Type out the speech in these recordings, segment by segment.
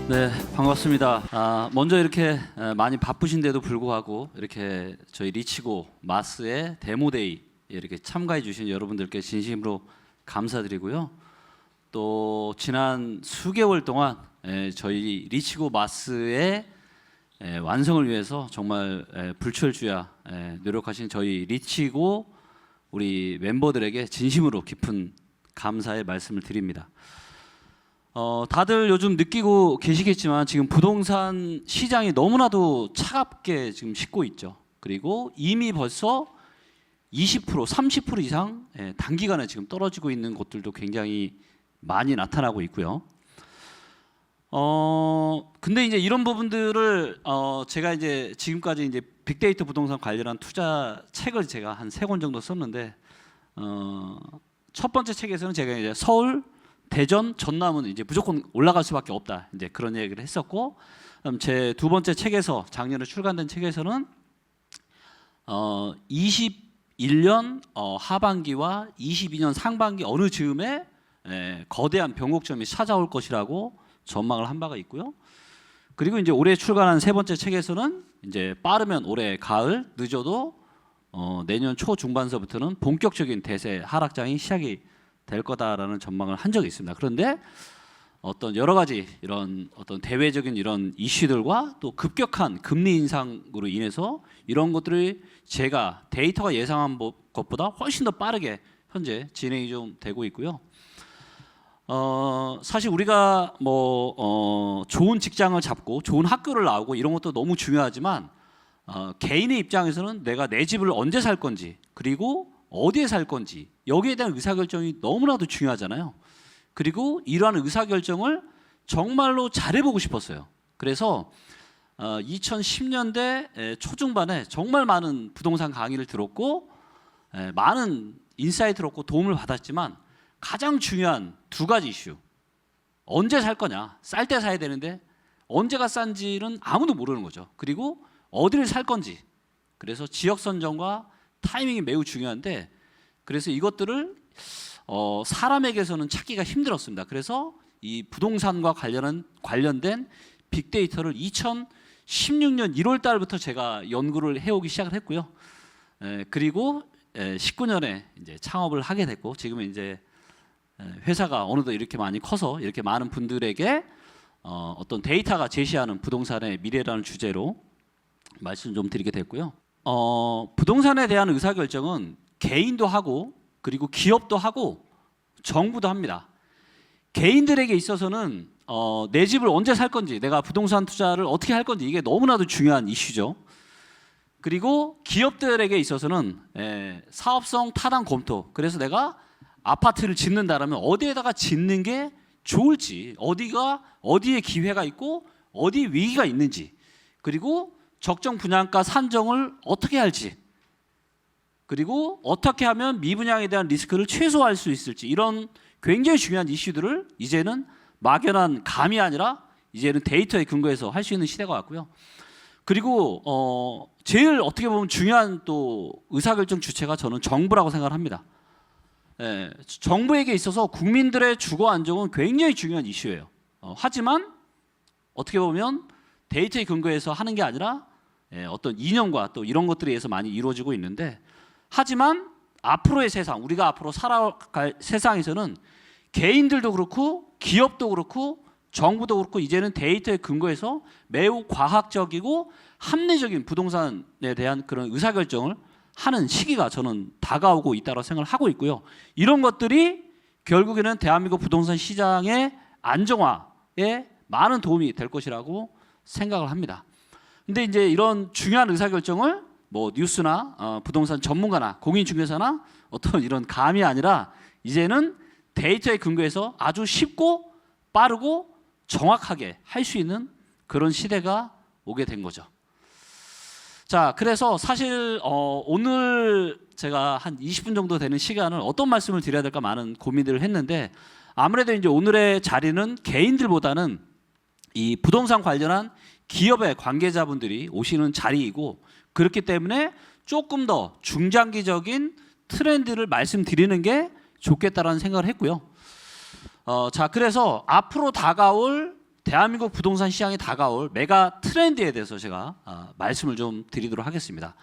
네, 반갑습니다. 먼저 이렇게 많이 바쁘신데도 불구하고 이렇게 저희 리치고 마스의 데모데이 이렇게 참가해 주신 여러분들께 진심으로 감사드리고요. 또 지난 수개월 동안 저희 리치고 마스의 완성을 위해서 정말 불철주야 노력하신 저희 리치고 우리 멤버들에게 진심으로 깊은 감사의 말씀을 드립니다. 다들 요즘 느끼고 계시겠지만 지금 부동산 시장이 너무나도 차갑게 지금 식고 있죠. 그리고 이미 벌써 20%, 30% 이상 단기간에 지금 떨어지고 있는 곳들도 굉장히 많이 나타나고 있고요. 근데 이제 이런 부분들을 제가 이제 지금까지 이제 빅데이터 부동산 관련한 투자 책을 제가 한 3권 정도 썼는데 첫 번째 책에서는 제가 이제 서울, 대전, 전남은 이제 무조건 올라갈 수밖에 없다. 이제 그런 얘기를 했었고, 제 두 번째 책에서 작년에 출간된 책에서는 21년 하반기와 22년 상반기 어느 즈음에 거대한 변곡점이 찾아올 것이라고 전망을 한 바가 있고요. 그리고 이제 올해 출간한 세 번째 책에서는 이제 빠르면 올해 가을, 늦어도 내년 초 중반서부터는 본격적인 대세 하락장이 시작이 될 거다라는 전망을 한 적이 있습니다. 그런데 어떤 여러 가지 이런 어떤 대외적인 이런 이슈들과 또 급격한 금리 인상으로 인해서 이런 것들이 제가 데이터가 예상한 것보다 훨씬 더 빠르게 현재 진행이 좀 되고 있고요. 사실 우리가 좋은 직장을 잡고 좋은 학교를 나오고 이런 것도 너무 중요하지만 개인의 입장에서는 내가 내 집을 언제 살 건지 그리고 어디에 살 건지 여기에 대한 의사결정이 너무나도 중요하잖아요. 그리고 이러한 의사결정을 정말로 잘해보고 싶었어요. 그래서 2010년대 초중반에 정말 많은 부동산 강의를 들었고 많은 인사이트를 얻고 도움을 받았지만 가장 중요한 두 가지 이슈, 언제 살 거냐, 쌀 때 사야 되는데 언제가 싼지는 아무도 모르는 거죠. 그리고 어디를 살 건지, 그래서 지역 선정과 타이밍이 매우 중요한데, 그래서 이것들을 사람에게서는 찾기가 힘들었습니다. 그래서 이 부동산과 관련된 빅데이터를 2016년 1월 달부터 제가 연구를 해오기 시작을 했고요. 그리고 19년에 이제 창업을 하게 됐고, 지금은 이제 회사가 어느덧 이렇게 많이 커서 이렇게 많은 분들에게 어떤 데이터가 제시하는 부동산의 미래라는 주제로 말씀 좀 드리게 됐고요. 부동산에 대한 의사결정은 개인도 하고 그리고 기업도 하고 정부도 합니다. 개인들에게 있어서는 내 집을 언제 살 건지, 내가 부동산 투자를 어떻게 할 건지 이게 너무나도 중요한 이슈죠. 그리고 기업들에게 있어서는 사업성 타당 검토, 그래서 내가 아파트를 짓는다라면 어디에다가 짓는 게 좋을지, 어디에 기회가 있고 어디에 위기가 있는지, 그리고 적정 분양가 산정을 어떻게 할지, 그리고 어떻게 하면 미분양에 대한 리스크를 최소화할 수 있을지, 이런 굉장히 중요한 이슈들을 이제는 막연한 감이 아니라 이제는 데이터에 근거해서 할 수 있는 시대가 왔고요. 그리고 제일 어떻게 보면 중요한 또 의사결정 주체가 저는 정부라고 생각을 합니다. 정부에게 있어서 국민들의 주거 안정은 굉장히 중요한 이슈예요. 하지만 어떻게 보면 데이터에 근거해서 하는 게 아니라 어떤 이념과 또 이런 것들에 의해서 많이 이루어지고 있는데, 하지만 앞으로의 세상, 우리가 앞으로 살아갈 세상에서는 개인들도 그렇고 기업도 그렇고 정부도 그렇고 이제는 데이터에 근거해서 매우 과학적이고 합리적인 부동산에 대한 그런 의사결정을 하는 시기가 저는 다가오고 있다고 생각을 하고 있고요. 이런 것들이 결국에는 대한민국 부동산 시장의 안정화에 많은 도움이 될 것이라고 생각을 합니다. 근데 이제 이런 중요한 의사결정을 뉴스나 부동산 전문가나 공인중개사나 어떤 이런 감이 아니라 이제는 데이터에 근거해서 아주 쉽고 빠르고 정확하게 할 수 있는 그런 시대가 오게 된 거죠. 자, 그래서 사실 오늘 제가 한 20분 정도 되는 시간을 어떤 말씀을 드려야 될까 많은 고민들을 했는데, 아무래도 이제 오늘의 자리는 개인들보다는 이 부동산 관련한 기업의 관계자분들이 오시는 자리이고, 그렇기 때문에 조금 더 중장기적인 트렌드를 말씀드리는 게 좋겠다라는 생각을 했고요. 자, 그래서 앞으로 다가올 대한민국 부동산 시장에 다가올 메가 트렌드에 대해서 제가 말씀을 좀 드리도록 하겠습니다.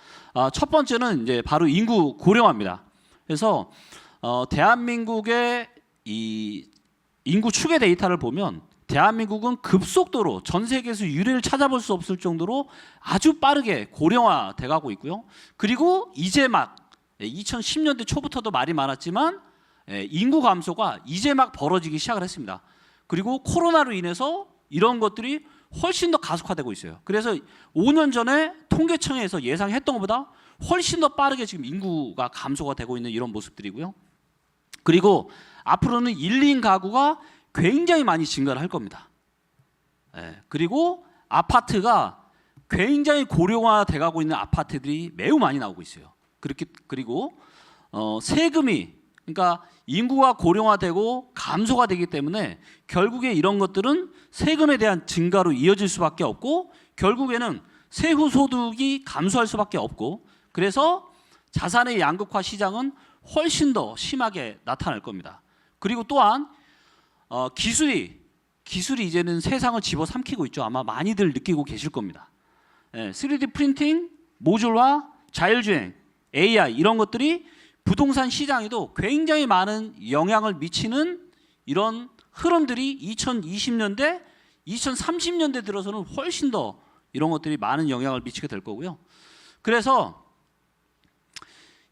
첫 번째는 이제 바로 인구 고령화입니다. 그래서 대한민국의 이 인구 추계 데이터를 보면 대한민국은 급속도로 전 세계에서 유례를 찾아볼 수 없을 정도로 아주 빠르게 고령화돼 가고 있고요. 그리고 이제 막 2010년대 초부터도 말이 많았지만 인구 감소가 이제 막 벌어지기 시작을 했습니다. 그리고 코로나로 인해서 이런 것들이 훨씬 더 가속화되고 있어요. 그래서 5년 전에 통계청에서 예상했던 것보다 훨씬 더 빠르게 지금 인구가 감소가 되고 있는 이런 모습들이고요. 그리고 앞으로는 1인 가구가 굉장히 많이 증가를 할 겁니다. 그리고 아파트가 굉장히 고령화돼 가고 있는 아파트들이 매우 많이 나오고 있어요. 그리고 세금이, 그러니까 인구가 고령화되고 감소가 되기 때문에 결국에 이런 것들은 세금에 대한 증가로 이어질 수밖에 없고, 결국에는 세후 소득이 감소할 수밖에 없고, 그래서 자산의 양극화 시장은 훨씬 더 심하게 나타날 겁니다. 그리고 또한 기술이 이제는 세상을 집어삼키고 있죠. 아마 많이들 느끼고 계실 겁니다. 3D 프린팅, 모듈화, 자율주행, AI 이런 것들이 부동산 시장에도 굉장히 많은 영향을 미치는 이런 흐름들이 2020년대, 2030년대 들어서는 훨씬 더 이런 것들이 많은 영향을 미치게 될 거고요. 그래서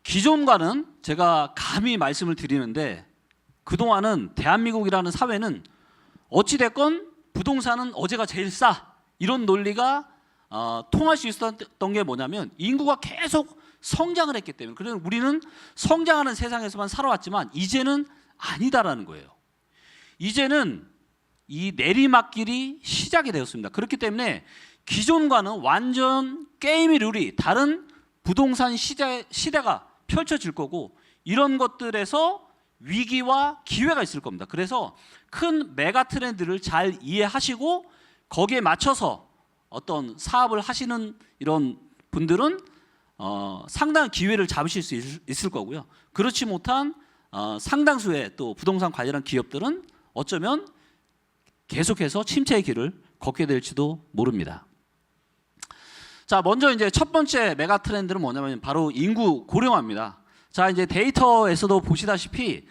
기존과는 제가 감히 말씀을 드리는데, 그동안은 대한민국이라는 사회는 어찌됐건 부동산은 어제가 제일 싸, 이런 논리가 통할 수 있었던 게 뭐냐면 인구가 계속 성장을 했기 때문에. 그래서 우리는 성장하는 세상에서만 살아왔지만 이제는 아니다라는 거예요. 이제는 이 내리막길이 시작이 되었습니다. 그렇기 때문에 기존과는 완전 게임의 룰이 다른 부동산 시대가 펼쳐질 거고, 이런 것들에서 위기와 기회가 있을 겁니다. 그래서 큰 메가 트렌드를 잘 이해하시고 거기에 맞춰서 어떤 사업을 하시는 이런 분들은 상당한 기회를 잡으실 수 있을 거고요. 그렇지 못한 상당수의 또 부동산 관련한 기업들은 어쩌면 계속해서 침체의 길을 걷게 될지도 모릅니다. 자, 먼저 이제 첫 번째 메가 트렌드는 뭐냐면 바로 인구 고령화입니다. 자, 이제 데이터에서도 보시다시피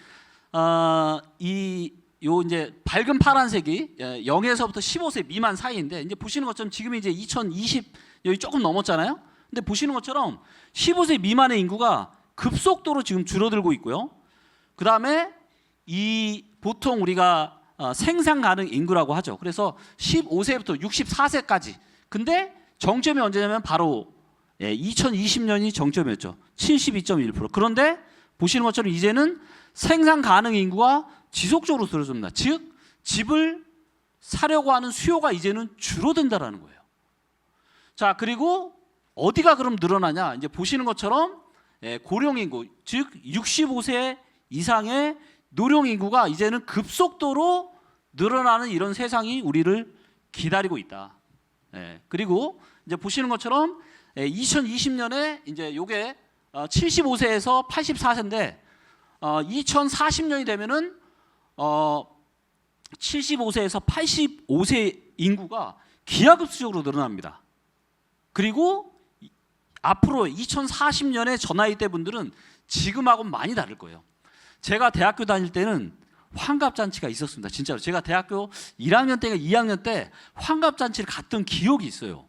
요 이제 밝은 파란색이 0에서부터 15세 미만 사이인데, 이제 보시는 것처럼 지금 이제 2020 여기 조금 넘었잖아요. 근데 보시는 것처럼 15세 미만의 인구가 급속도로 지금 줄어들고 있고요. 그 다음에 이 보통 우리가 생산 가능 인구라고 하죠. 그래서 15세부터 64세까지. 근데 정점이 언제냐면 바로 2020년이 정점이었죠. 72.1%. 그런데 보시는 것처럼 이제는 생산 가능 인구가 지속적으로 줄어듭니다. 즉 집을 사려고 하는 수요가 이제는 줄어든다라는 거예요. 자, 그리고 어디가 그럼 늘어나냐? 이제 보시는 것처럼 고령 인구, 즉 65세 이상의 노령 인구가 이제는 급속도로 늘어나는 이런 세상이 우리를 기다리고 있다. 그리고 이제 보시는 것처럼 2020년에 이제 요게 75세에서 84세인데 2040년이 되면은 75세에서 85세 인구가 기하급수적으로 늘어납니다. 그리고 앞으로 2040년에 저 나이대 분들은 지금하고는 많이 다를 거예요. 제가 대학교 다닐 때는 환갑잔치가 있었습니다. 진짜로. 제가 대학교 1학년 때가 2학년 때 환갑잔치를 갔던 기억이 있어요.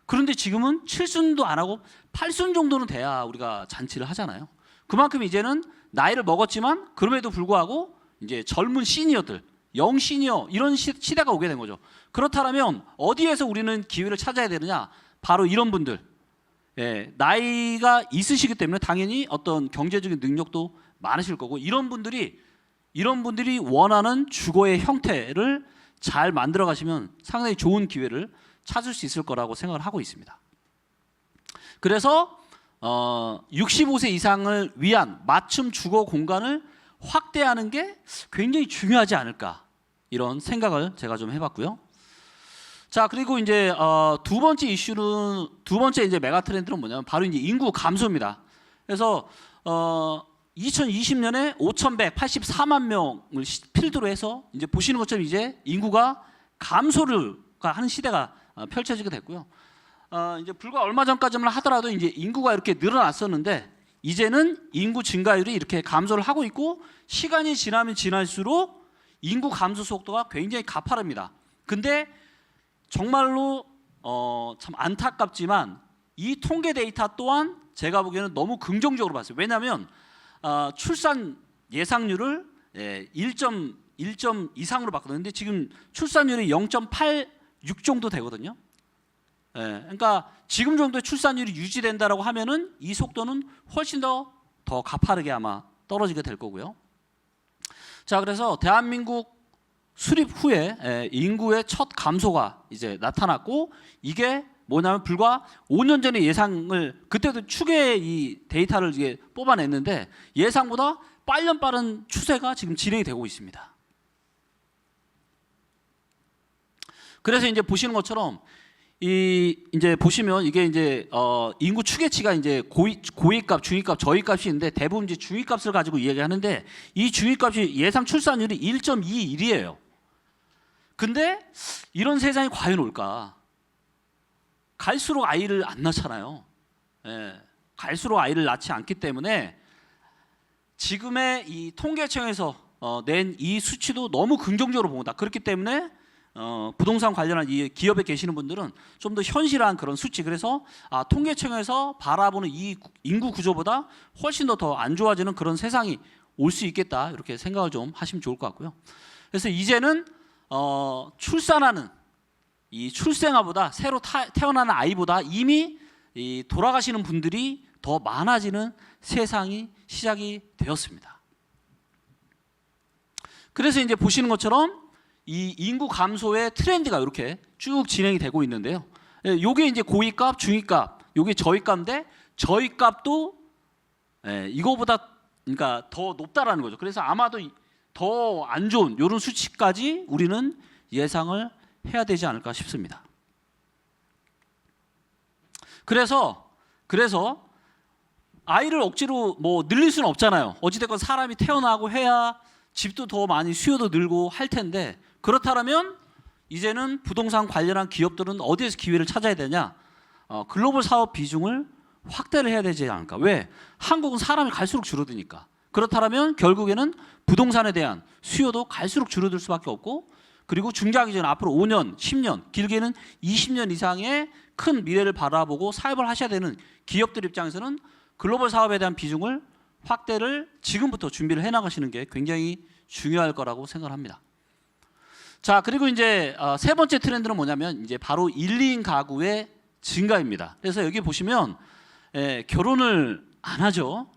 그런데 지금은 7순도 안 하고 8순 정도는 돼야 우리가 잔치를 하잖아요. 그만큼 이제는 나이를 먹었지만 그럼에도 불구하고 이제 젊은 시니어들, 영 시니어 이런 시대가 오게 된 거죠. 그렇다면 어디에서 우리는 기회를 찾아야 되느냐? 바로 이런 분들. 나이가 있으시기 때문에 당연히 어떤 경제적인 능력도 많으실 거고, 이런 분들이 원하는 주거의 형태를 잘 만들어 가시면 상당히 좋은 기회를 찾을 수 있을 거라고 생각을 하고 있습니다. 그래서 65세 이상을 위한 맞춤 주거 공간을 확대하는 게 굉장히 중요하지 않을까, 이런 생각을 제가 좀 해봤고요. 자, 그리고 이제 두 번째 이제 메가 트렌드는 뭐냐면 바로 이제 인구 감소입니다. 그래서 2020년에 5,184만 명을 필두로 해서 이제 보시는 것처럼 이제 인구가 감소를 하는 시대가 펼쳐지게 됐고요. 이제 불과 얼마 전까지만 하더라도 이제 인구가 이렇게 늘어났었는데 이제는 인구 증가율이 이렇게 감소를 하고 있고 시간이 지나면 지날수록 인구 감소 속도가 굉장히 가파릅니다. 근데 정말로 참 안타깝지만 이 통계 데이터 또한 제가 보기에는 너무 긍정적으로 봤어요. 왜냐하면 출산 예상률을 1점 이상으로 봤거든요. 근데 지금 출산율이 0.86 정도 되거든요. 그러니까 지금 정도의 출산율이 유지된다라고 하면은 이 속도는 훨씬 더 가파르게 아마 떨어지게 될 거고요. 자, 그래서 대한민국 수립 후에 인구의 첫 감소가 이제 나타났고 이게 뭐냐면 불과 5년 전의 예상을 그때도 추계 이 데이터를 이제 뽑아냈는데 예상보다 빠른 추세가 지금 진행이 되고 있습니다. 그래서 이제 보시는 것처럼 이제 보시면 이게 이제 인구 추계치가 이제 고위값, 중위값, 저위값이 있는데 대부분 이제 중위값을 가지고 이야기하는데 이 중위값이 예상 출산율이 1.21이에요. 근데 이런 세상이 과연 올까? 갈수록 아이를 안 낳잖아요. 갈수록 아이를 낳지 않기 때문에 지금의 이 통계청에서 낸 이 수치도 너무 긍정적으로 봅니다. 그렇기 때문에 부동산 관련한 이 기업에 계시는 분들은 좀 더 현실한 그런 수치, 그래서 통계청에서 바라보는 이 인구 구조보다 훨씬 더 안 좋아지는 그런 세상이 올 수 있겠다, 이렇게 생각을 좀 하시면 좋을 것 같고요. 그래서 이제는 출산하는 이 출생아보다 새로 태어나는 아이보다 이미 이 돌아가시는 분들이 더 많아지는 세상이 시작이 되었습니다. 그래서 이제 보시는 것처럼 이 인구 감소의 트렌드가 이렇게 쭉 진행이 되고 있는데요. 요게 이제 고위값, 중위값, 요게 저위값인데 저위값도 이거보다 그러니까 더 높다라는 거죠. 그래서 아마도 더 안 좋은 이런 수치까지 우리는 예상을 해야 되지 않을까 싶습니다. 그래서 아이를 억지로 뭐 늘릴 수는 없잖아요. 어찌됐건 사람이 태어나고 해야 집도 더 많이 수요도 늘고 할 텐데, 그렇다면 이제는 부동산 관련한 기업들은 어디에서 기회를 찾아야 되냐? 글로벌 사업 비중을 확대를 해야 되지 않을까? 왜? 한국은 사람이 갈수록 줄어드니까. 그렇다면 결국에는 부동산에 대한 수요도 갈수록 줄어들 수밖에 없고, 그리고 중장기적인 앞으로 5년, 10년, 길게는 20년 이상의 큰 미래를 바라보고 사업을 하셔야 되는 기업들 입장에서는 글로벌 사업에 대한 비중을 확대를 지금부터 준비를 해나가시는 게 굉장히 중요할 거라고 생각을 합니다. 자, 그리고 이제 세 번째 트렌드는 뭐냐면 이제 바로 1, 2인 가구의 증가입니다. 그래서 여기 보시면 결혼을 안 하죠.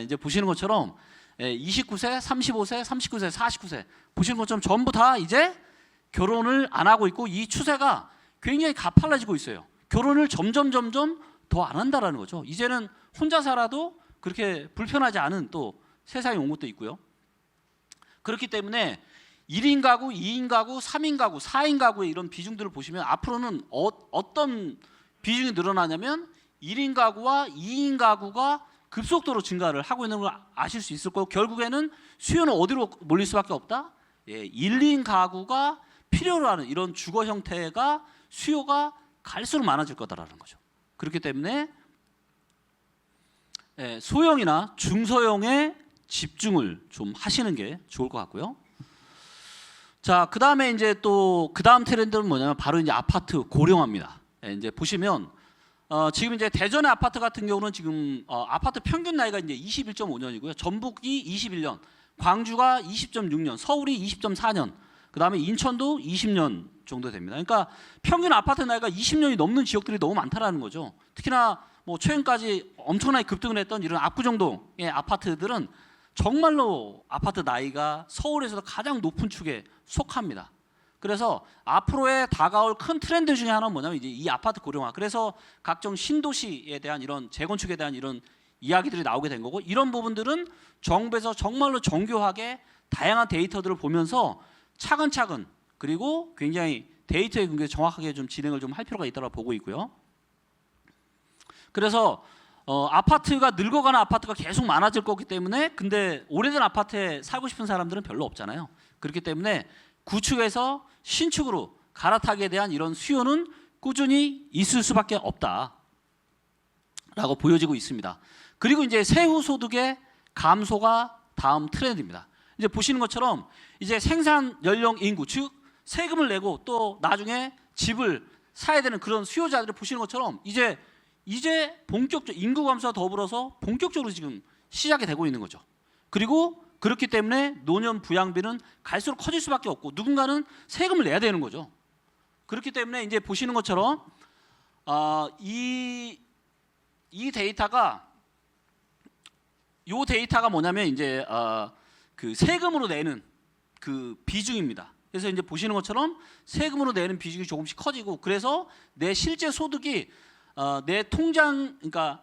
이제 보시는 것처럼 29세, 35세, 39세, 49세 보시는 것처럼 전부 다 이제 결혼을 안 하고 있고 이 추세가 굉장히 가팔라지고 있어요. 결혼을 점점 더 안 한다라는 거죠. 이제는 혼자 살아도 그렇게 불편하지 않은 또 세상이 온 것도 있고요. 그렇기 때문에 1인 가구, 2인 가구, 3인 가구, 4인 가구의 이런 비중들을 보시면 앞으로는 어떤 비중이 늘어나냐면 1인 가구와 2인 가구가 급속도로 증가를 하고 있는 걸 아실 수 있을 거고, 결국에는 수요는 어디로 몰릴 수밖에 없다? 1, 2인 가구가 필요로 하는 이런 주거 형태가 수요가 갈수록 많아질 거다라는 거죠. 그렇기 때문에 소형이나 중소형에 집중을 좀 하시는 게 좋을 것 같고요. 자, 그 다음에 이제 또 그 다음 트렌드는 뭐냐면 바로 이제 아파트 고령화입니다. 이제 보시면 지금 이제 대전의 아파트 같은 경우는 지금 아파트 평균 나이가 이제 21.5년이고요. 전북이 21년, 광주가 20.6년, 서울이 20.4년, 그 다음에 인천도 20년 정도 됩니다. 그러니까 평균 아파트 나이가 20년이 넘는 지역들이 너무 많다라는 거죠. 특히나 뭐 최근까지 엄청나게 급등을 했던 이런 압구정동의 아파트들은 정말로 아파트 나이가 서울에서도 가장 높은 축에 속합니다. 그래서 앞으로의 다가올 큰 트렌드 중에 하나는 뭐냐면 이제 이 아파트 고령화. 그래서 각종 신도시에 대한 이런 재건축에 대한 이런 이야기들이 나오게 된 거고, 이런 부분들은 정부에서 정말로 정교하게 다양한 데이터들을 보면서 차근차근, 그리고 굉장히 데이터에 굉장히 정확하게 좀 진행을 좀 할 필요가 있다고 보고 있고요. 그래서 아파트가 늙어가는 아파트가 계속 많아질 거기 때문에, 근데 오래된 아파트에 살고 싶은 사람들은 별로 없잖아요. 그렇기 때문에 구축에서 신축으로 갈아타기에 대한 이런 수요는 꾸준히 있을 수밖에 없다라고 보여지고 있습니다. 그리고 이제 세후 소득의 감소가 다음 트렌드입니다. 이제 보시는 것처럼 이제 생산 연령 인구, 즉 세금을 내고 또 나중에 집을 사야 되는 그런 수요자들을 보시는 것처럼 이제 본격적 인구 감소와 더불어서 본격적으로 지금 시작이 되고 있는 거죠. 그리고 그렇기 때문에 노년 부양비는 갈수록 커질 수밖에 없고 누군가는 세금을 내야 되는 거죠. 그렇기 때문에 이제 보시는 것처럼 이 데이터가 뭐냐면 이제 그 세금으로 내는 그 비중입니다. 그래서 이제 보시는 것처럼 세금으로 내는 비중이 조금씩 커지고 그래서 내 실제 소득이 내 통장 그러니까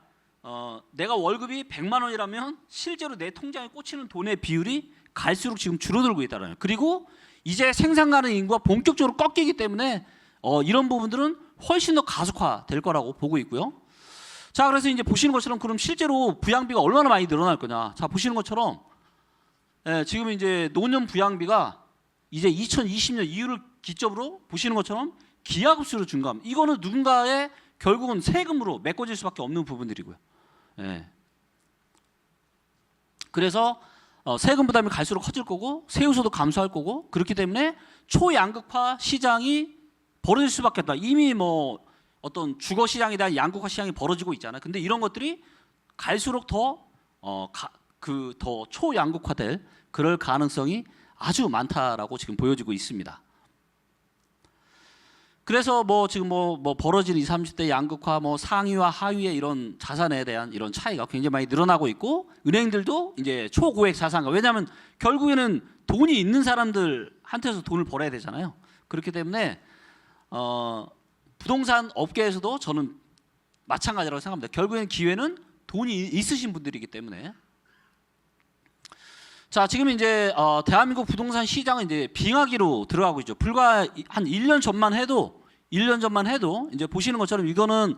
내가 월급이 100만 원이라면 실제로 내 통장에 꽂히는 돈의 비율이 갈수록 지금 줄어들고 있다는 거예요. 그리고 이제 생산 가능 인구가 본격적으로 꺾이기 때문에 이런 부분들은 훨씬 더 가속화될 거라고 보고 있고요. 자, 그래서 이제 보시는 것처럼 그럼 실제로 부양비가 얼마나 많이 늘어날 거냐? 자, 보시는 것처럼 지금 이제 노년 부양비가 이제 2020년 이후를 기점으로 보시는 것처럼 기하급수로 증가합니다. 이거는 누군가의 결국은 세금으로 메꿔질 수밖에 없는 부분들이고요. 그래서 세금 부담이 갈수록 커질 거고 세후소도 감소할 거고 그렇기 때문에 초양극화 시장이 벌어질 수밖에 없다. 이미 뭐 어떤 주거 시장에 대한 양극화 시장이 벌어지고 있잖아요. 근데 이런 것들이 갈수록 더 초양극화될 그럴 가능성이 아주 많다라고 지금 보여지고 있습니다. 그래서 뭐 지금 뭐 벌어진 20, 30대 양극화 뭐 상위와 하위의 이런 자산에 대한 이런 차이가 굉장히 많이 늘어나고 있고 은행들도 이제 초고액 자산가 왜냐하면 결국에는 돈이 있는 사람들한테서 돈을 벌어야 되잖아요. 그렇기 때문에 부동산 업계에서도 저는 마찬가지라고 생각합니다. 결국에는 기회는 돈이 있으신 분들이기 때문에. 자, 지금 이제 대한민국 부동산 시장은 이제 빙하기로 들어가고 있죠. 불과 한 1년 전만 해도 이제 보시는 것처럼 이거는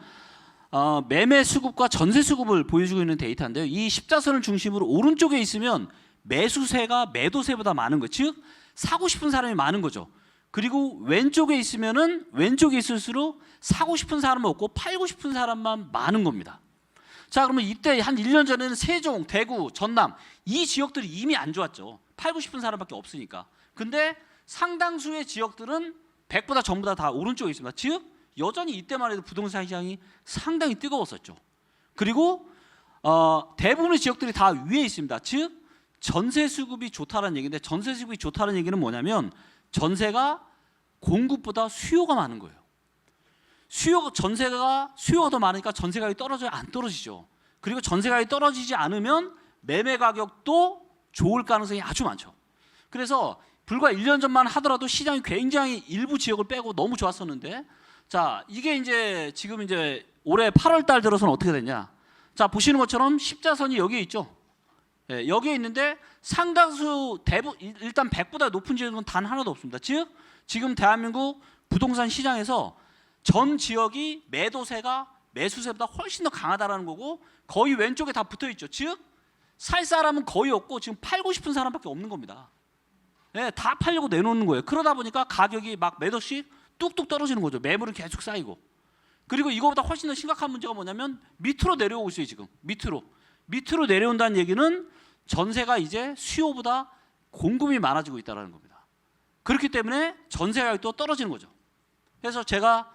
매매 수급과 전세 수급을 보여주고 있는 데이터인데요. 이 십자선을 중심으로 오른쪽에 있으면 매수세가 매도세보다 많은 거, 즉 사고 싶은 사람이 많은 거죠. 그리고 왼쪽에 있으면은 왼쪽에 있을수록 사고 싶은 사람은 없고 팔고 싶은 사람만 많은 겁니다. 자, 그러면 이때 한 1년 전에는 세종, 대구, 전남 이 지역들이 이미 안 좋았죠. 팔고 싶은 사람밖에 없으니까. 근데 상당수의 지역들은 100보다 전부 다 오른쪽에 있습니다. 즉 여전히 이때만 해도 부동산 시장이 상당히 뜨거웠었죠. 그리고 대부분의 지역들이 다 위에 있습니다. 즉 전세 수급이 좋다는 얘기인데 전세 수급이 좋다는 얘기는 뭐냐면 전세가 공급보다 수요가 많은 거예요. 전세가 수요가 더 많으니까 전세 가격이 떨어져요? 안 떨어지죠. 그리고 전세 가격이 떨어지지 않으면 매매 가격도 좋을 가능성이 아주 많죠. 그래서 불과 1년 전만 하더라도 시장이 굉장히 일부 지역을 빼고 너무 좋았었는데 자, 이게 이제 지금 이제 올해 8월 달 들어서는 어떻게 됐냐? 자, 보시는 것처럼 십자선이 여기에 있죠. 여기에 있는데 상당수 일단 100보다 높은 지역은 단 하나도 없습니다. 즉 지금 대한민국 부동산 시장에서 전 지역이 매도세가 매수세보다 훨씬 더 강하다라는 거고 거의 왼쪽에 다 붙어 있죠. 즉 살 사람은 거의 없고 지금 팔고 싶은 사람밖에 없는 겁니다. 다 팔려고 내놓는 거예요. 그러다 보니까 가격이 막 몇 억씩 뚝뚝 떨어지는 거죠. 매물은 계속 쌓이고. 그리고 이거보다 훨씬 더 심각한 문제가 뭐냐면 밑으로 내려오고 있어요. 지금 밑으로 내려온다는 얘기는 전세가 이제 수요보다 공급이 많아지고 있다는 겁니다. 그렇기 때문에 전세 가격도 떨어지는 거죠. 그래서 제가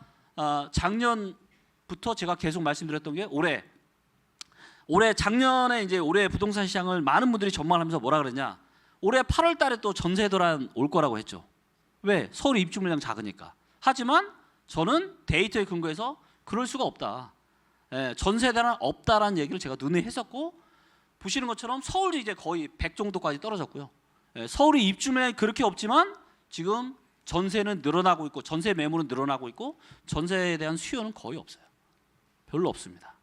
작년부터 제가 계속 말씀드렸던 게 작년에 이제 올해 부동산 시장을 많은 분들이 전망하면서 뭐라 그랬냐? 올해 8월 달에 또 전세 대란 올 거라고 했죠. 왜? 서울 입주 물량 작으니까. 하지만 저는 데이터에 근거해서 그럴 수가 없다. 전세 대란 없다라는 얘기를 제가 눈에 했었고 보시는 것처럼 서울도 이제 거의 100 정도까지 떨어졌고요. 서울이 입주 물량이 그렇게 없지만 지금 전세는 늘어나고 있고 전세 매물은 늘어나고 있고 전세에 대한 수요는 거의 없어요. 별로 없습니다.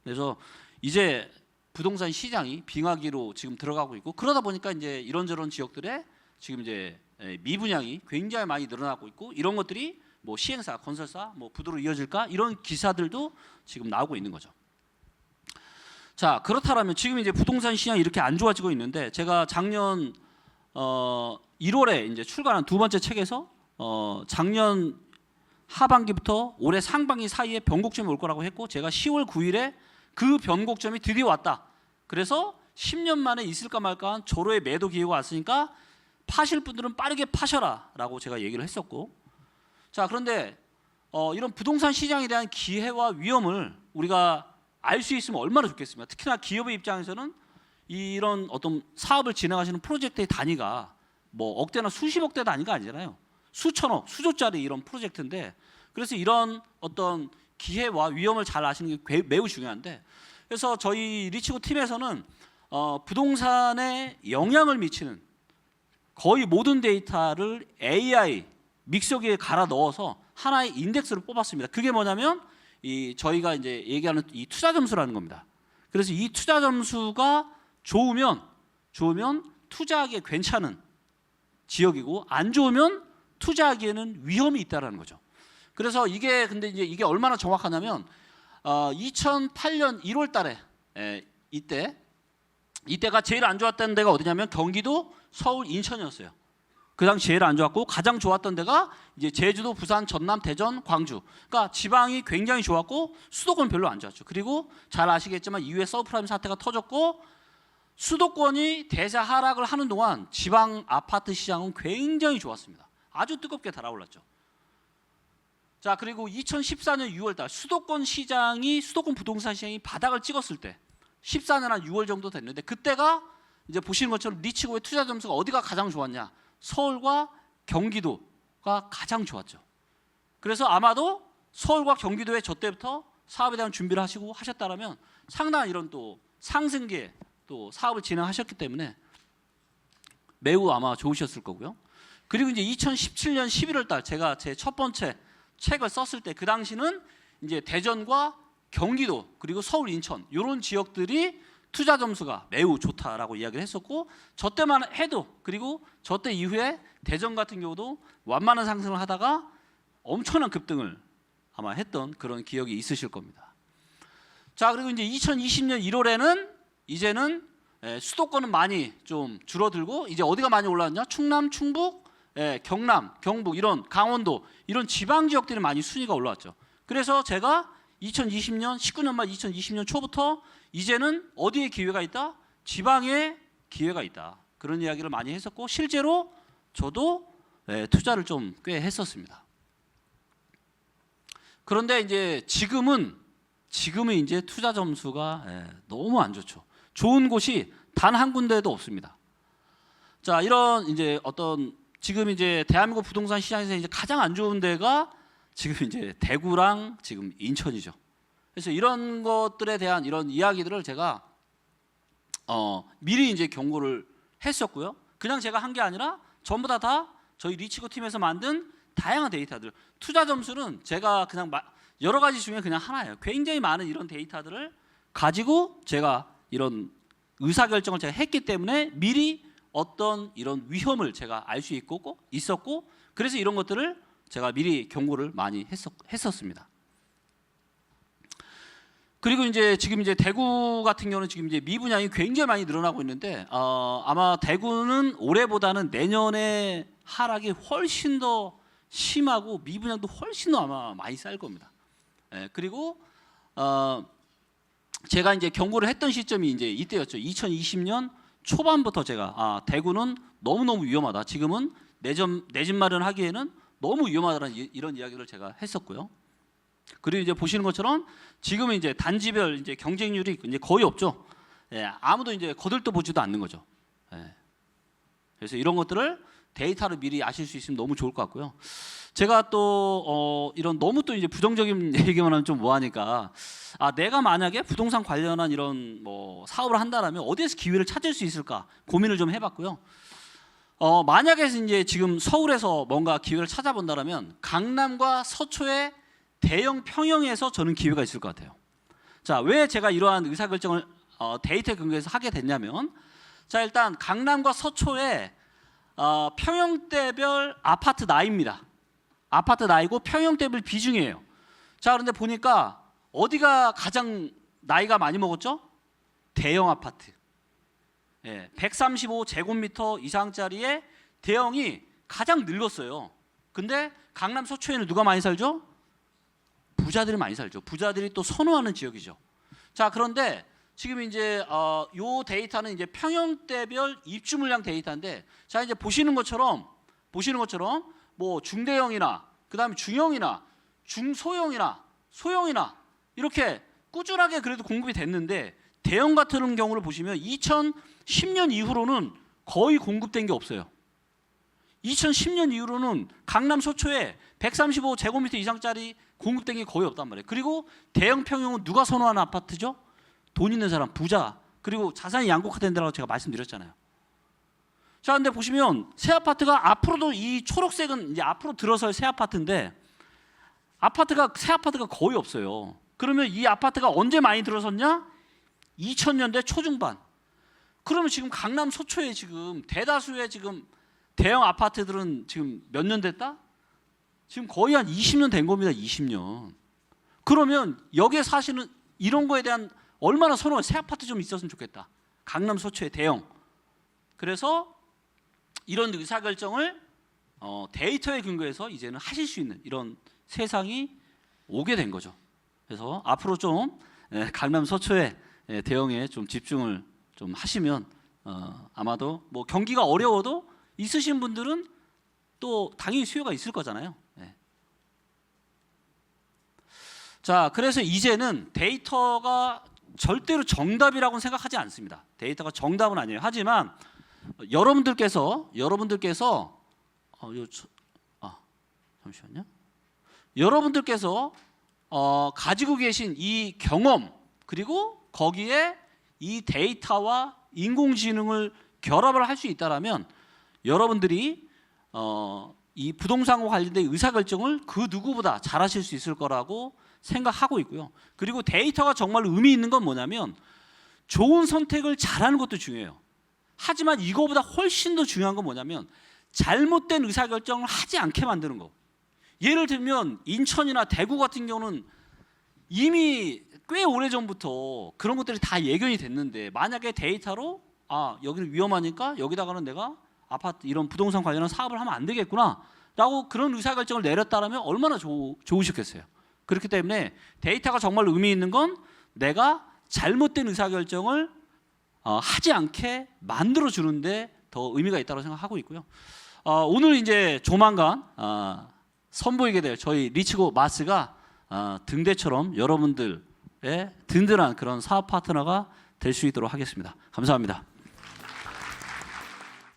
그래서 이제 부동산 시장이 빙하기로 지금 들어가고 있고 그러다 보니까 이제 이런저런 지역들에 지금 이제 미분양이 굉장히 많이 늘어나고 있고 이런 것들이 뭐 시행사, 건설사, 뭐 부도로 이어질까 이런 기사들도 지금 나오고 있는 거죠. 자, 그렇다면 지금 이제 부동산 시장이 이렇게 안 좋아지고 있는데 제가 작년 1월에 이제 출간한 두 번째 책에서 작년 하반기부터 올해 상반기 사이에 변곡점이 올 거라고 했고 제가 10월 9일에 그 변곡점이 드디어 왔다. 그래서 10년 만에 있을까 말까 한 절호의 매도 기회가 왔으니까 파실 분들은 빠르게 파셔라라고 제가 얘기를 했었고, 자 그런데 이런 부동산 시장에 대한 기회와 위험을 우리가 알 수 있으면 얼마나 좋겠습니까? 특히나 기업의 입장에서는 이런 어떤 사업을 진행하시는 프로젝트의 단위가 뭐 억대나 수십억 대 단위가 아니잖아요. 수천억, 수조짜리 이런 프로젝트인데, 그래서 이런 어떤 기회와 위험을 잘 아시는 게 매우 중요한데, 그래서 저희 리치고 팀에서는 부동산에 영향을 미치는 거의 모든 데이터를 AI 믹서기에 갈아 넣어서 하나의 인덱스를 뽑았습니다. 그게 뭐냐면 저희가 이제 얘기하는 이 투자 점수라는 겁니다. 그래서 이 투자 점수가 좋으면 투자하기에 괜찮은 지역이고, 안 좋으면 투자하기에는 위험이 있다라는 거죠. 그래서 근데 이제 이게 얼마나 정확하냐면 2008년 1월 달에 이때가 제일 안 좋았던 데가 어디냐면 경기도, 서울, 인천이었어요. 그 당시 제일 안 좋았고, 가장 좋았던 데가 이제 제주도, 부산, 전남, 대전, 광주. 그러니까 지방이 굉장히 좋았고 수도권 별로 안 좋았죠. 그리고 잘 아시겠지만 이후에 서브프라임 사태가 터졌고 수도권이 대세 하락을 하는 동안 지방 아파트 시장은 굉장히 좋았습니다. 아주 뜨겁게 달아올랐죠. 자, 그리고 2014년 6월 달 수도권 부동산 시장이 바닥을 찍었을 때 14년 한 6월 정도 됐는데, 그때가 이제 보시는 것처럼 리치고의 투자 점수가 어디가 가장 좋았냐? 서울과 경기도가 가장 좋았죠. 그래서 아마도 서울과 경기도에 저 때부터 사업에 대한 준비를 하시고 하셨다라면 상당한 이런 또 상승기에 또 사업을 진행하셨기 때문에 매우 아마 좋으셨을 거고요. 그리고 이제 2017년 11월 달 제가 제 첫 번째 책을 썼을 때 그 당시는 이제 대전과 경기도 그리고 서울, 인천 이런 지역들이 투자 점수가 매우 좋다라고 이야기를 했었고, 저 때만 해도, 그리고 저 때 이후에 대전 같은 경우도 완만한 상승을 하다가 엄청난 급등을 아마 했던 그런 기억이 있으실 겁니다. 자, 그리고 이제 2020년 1월에는 이제는 수도권은 많이 좀 줄어들고 이제 어디가 많이 올라왔냐? 충남, 충북, 경남, 경북 이런 강원도 이런 지방 지역들이 많이 순위가 올라왔죠. 그래서 제가 2020년 19년 말 2020년 초부터 이제는 어디에 기회가 있다? 지방에 기회가 있다. 그런 이야기를 많이 했었고 실제로 저도 투자를 좀 꽤 했었습니다. 그런데 이제 지금은 이제 투자 점수가 너무 안 좋죠. 좋은 곳이 단 한 군데도 없습니다. 자, 이런 이제 지금 이제 대한민국 부동산 시장에서 이제 가장 안 좋은 데가 지금 이제 대구랑 지금 인천이죠. 그래서 이런 것들에 대한 이런 이야기들을 제가 미리 이제 경고를 했었고요. 그냥 제가 한 게 아니라 전부 다 저희 리치고 팀에서 만든 다양한 데이터들, 투자 점수는 제가 그냥 여러 가지 중에 그냥 하나예요. 굉장히 많은 이런 데이터들을 가지고 제가 이런 의사결정을 제가 했기 때문에 미리 어떤 이런 위험을 제가 알 수 있었고 그래서 이런 것들을 제가 미리 경고를 많이 했었습니다. 그리고 이제 지금 이제 대구 같은 경우는 지금 이제 미분양이 굉장히 많이 늘어나고 있는데 아마 대구는 올해보다는 내년에 하락이 훨씬 더 심하고 미분양도 훨씬 더 아마 많이 쌓일 겁니다. 그리고 제가 이제 경고를 했던 시점이 이제 이때였죠. 2020년 초반부터 제가 대구는 너무너무 위험하다. 지금은 내 집 마련하기에는 너무 위험하다는 이런 이야기를 제가 했었고요. 그리고 이제 보시는 것처럼 지금은 이제 단지별 이제 경쟁률이 이제 거의 없죠. 아무도 이제 거들떠 보지도 않는 거죠. 그래서 이런 것들을 데이터로 미리 아실 수 있으면 너무 좋을 것 같고요. 제가 또 이런 너무 또 이제 부정적인 얘기만 하면 좀 뭐하니까 내가 만약에 부동산 관련한 이런 뭐 사업을 한다라면 어디에서 기회를 찾을 수 있을까 고민을 좀 해봤고요. 만약에 이제 지금 서울에서 뭔가 기회를 찾아본다라면 강남과 서초의 대형 평형에서 저는 기회가 있을 것 같아요. 자, 왜 제가 이러한 의사결정을 데이터에 근거해서 하게 됐냐면, 자 일단 강남과 서초의 평형대별 아파트 나이입니다. 아파트 나이고 평형대별 비중이에요. 자, 그런데 보니까 어디가 가장 나이가 많이 먹었죠? 대형 아파트. 135제곱미터 이상짜리의 대형이 가장 늙었어요. 근데 강남 서초에는 누가 많이 살죠? 부자들이 많이 살죠. 부자들이 또 선호하는 지역이죠. 자, 그런데 지금 이제 요 데이터는 이제 평형대별 입주 물량 데이터인데, 자 이제 보시는 것처럼 뭐 중대형이나 그다음에 중형이나 중소형이나 소형이나 이렇게 꾸준하게 그래도 공급이 됐는데, 대형 같은 경우를 보시면 2010년 이후로는 거의 공급된 게 없어요. 2010년 이후로는 강남 서초에 135제곱미터 이상짜리 공급된 게 거의 없단 말이에요. 그리고 대형 평형은 누가 선호하는 아파트죠? 돈 있는 사람, 부자, 그리고 자산이 양극화된 데라고 제가 말씀드렸잖아요. 자, 근데 보시면 새 아파트가 앞으로도 이 초록색은 이제 앞으로 들어서의 새 아파트인데, 새 아파트가 거의 없어요. 그러면 이 아파트가 언제 많이 들어섰냐? 2000년대 초중반. 그러면 지금 강남 서초에 지금 대다수의 지금 대형 아파트들은 지금 몇 년 됐다? 지금 거의 한 20년 된 겁니다. 20년. 그러면 여기에 사시는 이런 거에 대한 얼마나 선호가, 새 아파트 좀 있었으면 좋겠다. 강남 서초의 대형. 그래서 이런 의사결정을 데이터에 근거해서 이제는 하실 수 있는 이런 세상이 오게 된 거죠. 그래서 앞으로 좀 강남 서초의 대형에 좀 집중을 좀 하시면 아마도 뭐 경기가 어려워도 있으신 분들은 또 당연히 수요가 있을 거잖아요. 네. 자, 그래서 이제는 데이터가 절대로 정답이라고는 생각하지 않습니다. 데이터가 정답은 아니에요. 하지만 여러분들께서 잠시만요. 여러분들께서 가지고 계신 이 경험, 그리고 거기에 이 데이터와 인공지능을 결합을 할 수 있다라면 여러분들이 이 부동산과 관련된 의사결정을 그 누구보다 잘하실 수 있을 거라고 생각하고 있고요. 그리고 데이터가 정말 의미 있는 건 뭐냐면, 좋은 선택을 잘하는 것도 중요해요. 하지만 이거보다 훨씬 더 중요한 건 뭐냐면, 잘못된 의사결정을 하지 않게 만드는 거. 예를 들면 인천이나 대구 같은 경우는 이미 꽤 오래전부터 그런 것들이 다 예견이 됐는데, 만약에 데이터로 여기는 위험하니까 여기다가는 내가 아파트 이런 부동산 관련한 사업을 하면 안 되겠구나 라고 그런 의사결정을 내렸다면 얼마나 좋으셨겠어요. 그렇기 때문에 데이터가 정말 의미 있는 건 내가 잘못된 의사결정을 하지 않게 만들어주는데 더 의미가 있다고 생각하고 있고요. 오늘 이제 조만간 선보이게 될 저희 리치고 마스가 등대처럼 여러분들의 든든한 그런 사업 파트너가 될 수 있도록 하겠습니다. 감사합니다.